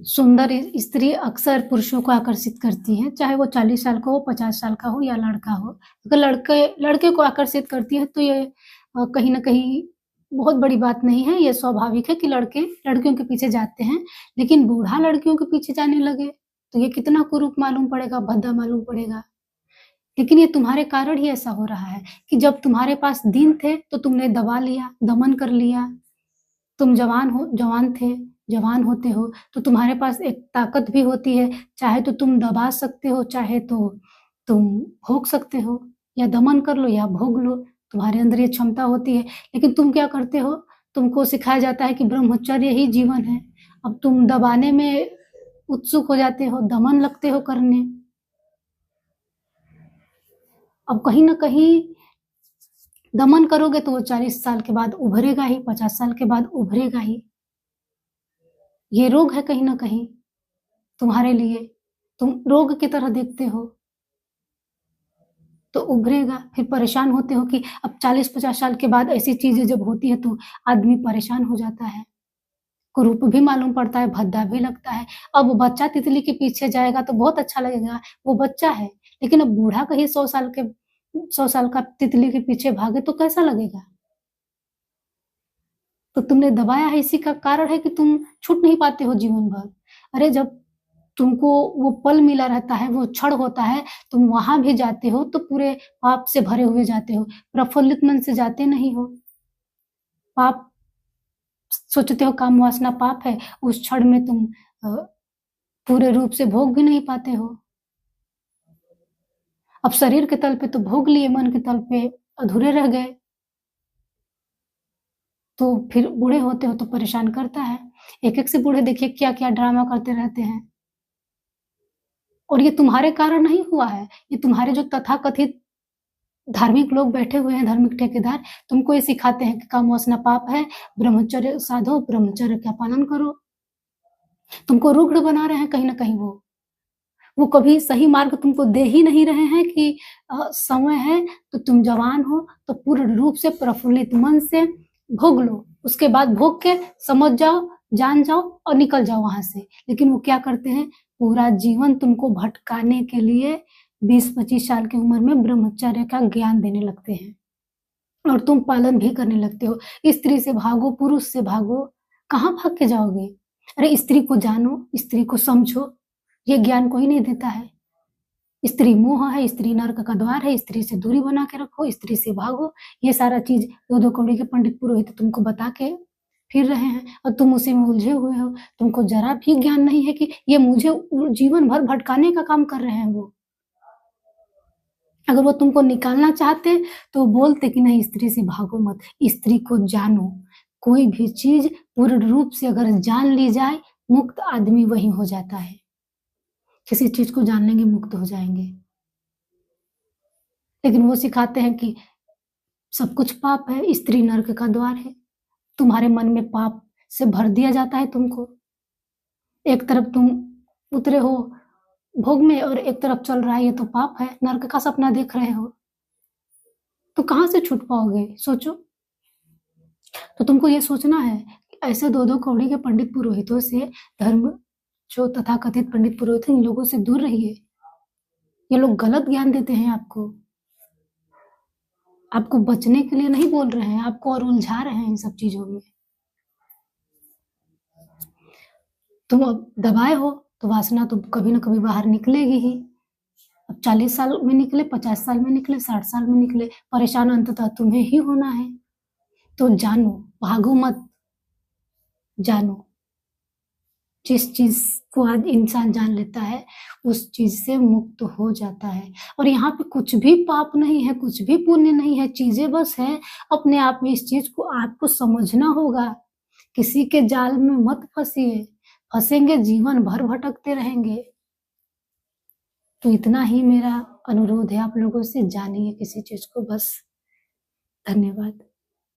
सुंदर स्त्री अक्सर पुरुषों को आकर्षित करती है, चाहे वो 40 साल का हो, 50 साल का हो या लड़का हो। अगर लड़के लड़के को आकर्षित करती है तो ये कहीं न कहीं बहुत बड़ी बात नहीं है, ये स्वाभाविक है कि लड़के लड़कियों के पीछे जाते हैं। लेकिन बूढ़ा लड़कियों के पीछे जाने लगे, तो ये कितना कुरूप मालूम पड़ेगा, भद्दा मालूम पड़ेगा। लेकिन ये तुम्हारे कारण ही ऐसा हो रहा है कि जब तुम्हारे पास दिन थे, तो तुमने दबा लिया, दमन कर लिया। तुम जवान थे, जवान होते हो, तो तुम्हारे पास एक ताकत भी होती है, चाहे तो तुम दबा सकते हो, चाहे तो तुम भोग सकते हो, या दमन कर लो या भोग लो, तुम्हारे अंदर ये क्षमता होती है। लेकिन तुम क्या करते हो? तुमको सिखाया जाता है कि ब्रह्मचर्य ही जीवन है। अब तुम दबाने में उत्सुक हो जाते हो, दमन लगते हो करने। अब कहीं न कहीं दमन करोगे तो वो 40 साल के बाद उभरेगा ही, 50 साल के बाद उभरेगा ही। ये रोग है कहीं न कहीं तुम्हारे लिए, तुम रोग की तरह देखते हो, तो उभरेगा, फिर परेशान होते हो कि अब 40-50 साल के बाद ऐसी चीज़ें जब होती है तो आदमी परेशान हो जाता है, कुरूप भी मालूम पड़ता है, भद्दा भी लगता है। अब वो बच्चा तितली के पीछे जाएगा तो बहुत अच्छा लगेगा, वो बच्चा है, लेकिन अब बूढ़ा कहीं 100 साल का तितली के पीछे भागे तो कैसा लगेगा? तो तुमने दबाया है, इसी का कारण है कि तुम छूट नहीं पाते हो जीवन भर। अरे जब तुमको वो पल मिला रहता है, वो क्षण होता है, तुम वहाँ भी जाते हो तो पूरे पाप से भरे हुए जाते हो, प्रफुल्लित मन से जाते नहीं हो। पाप सोचते हो काम वासना पाप है, उस क्षण में तुम अ, पूरे रूप से भोग भी नहीं पाते हो। अब शरीर के तल पे तो भोग लिए, मन के तल पे अधूरे रह गए। तो फिर बूढ़े होते हो तो परेशान करता है। एक-एक से बूढ़े देखिए क्या-क्या ड्रामा करते रहते हैं। और ये तुम्हारे कारण नहीं हुआ है, ये तुम्हारे जो तथाकथित धार्मिक लोग बैठे हुए हैं, धार्मिक ठेकेदार, तुमको ये सिखाते हैं कि कामवासना पाप है, ब्रह्मचर्य साधो, ब्रह्मचर्य का पालन करो। तुमको रुग्ण बना रहे हैं कहीं न कहीं वो। वो कभी सही मार्ग तुमको दे ही नहीं रहे हैं कि समय है तो तुम जवान हो तो पूर्ण रूप से प्रफुल्लित मन से भोग लो। उसके बाद भोग के समझ जाओ, जान जाओ और निकल जाओ वहाँ से। लेकिन वो क्या करते हैं, पूरा जीवन तुमको भटकाने के लिए 20-25 साल की उम्र में ब्रह्मचर्य का ज्ञान देने लगते हैं और तुम पालन भी करने लगते हो। स्त्री से भागो, पुरुष से भागो, कहाँ भाग के जाओगे? अरे स्त्री को जानो, स्त्री को समझो, ये ज्ञान कोई नहीं देता है। स्त्री मोह है, स्त्री नरक का द्वार है, स्त्री से दूरी बना के रखो, स्त्री से भागो, ये सारा चीज़ 2-2 कौड़ी के पंडित पुरोहित तुमको बता के फिर रहे हैं और तुम उसी में उलझे हुए हो। तुमको ज़रा भी ज्ञान नहीं है कि ये मुझे जीवन भर भटकाने का काम कर रहे हैं वो। अगर वो तुमको निकालना चाहते तो बोलते कि नहीं स्त्री से भागो मत, स्त्री को जानो। कोई भी चीज़ पूर्ण रूप से अगर जान ली जाए, मुक्त आदमी वही हो जाता है। किसी चीज़ को जान लेंगे मुक्त हो जाएँगे। लेकिन वो सिखाते हैं कि सब कुछ पाप है, स्त्री नर्क का द्वार है। तुम्हारे मन में पाप से भर दिया जाता है तुमको। एक तरफ तुम उतरे हो भोग में और एक तरफ चल रहा है ये तो पाप है, नर्क का सपना देख रहे हो। तो कहाँ से छूट पाओगे? सोचो। तो तुमको ये सोचना है कि ऐसे 2-2 कौड़ी के पंडित पुरोहितों से धर्म जो तथाकथित पंडित पुरोहित हैं, इन लोगों से दूर रहिए। ये लोग गलत ज्ञान देते हैं आपको। आपको बचने के लिए नहीं बोल रहे हैं, आपको और उलझा रहे हैं इन सब चीज़ों में। तुम अब दबाए हो, तो वासना तो कभी न कभी बाहर निकलेगी ही। अब 40 साल में निकले, 50 साल में निकले, 60 साल में निकले, परेशान अंततः तुम्हें ही होना है। तो जानो, भागो मत, जानो। जिस चीज़ को आज इंसान जान लेता है, उस चीज़ से मुक्त हो जाता है। और यहाँ पे कुछ भी पाप नहीं है, कुछ भी पुण्य नहीं है, चीज़ें बस हैं अपने आप में। इस चीज़ को आपको समझना होगा। किसी के जाल में मत फँसिए, फँसेंगे जीवन भर भटकते रहेंगे। तो इतना ही मेरा अनुरोध है आप लोगों से, जानिए किसी चीज़ को बस। धन्यवाद।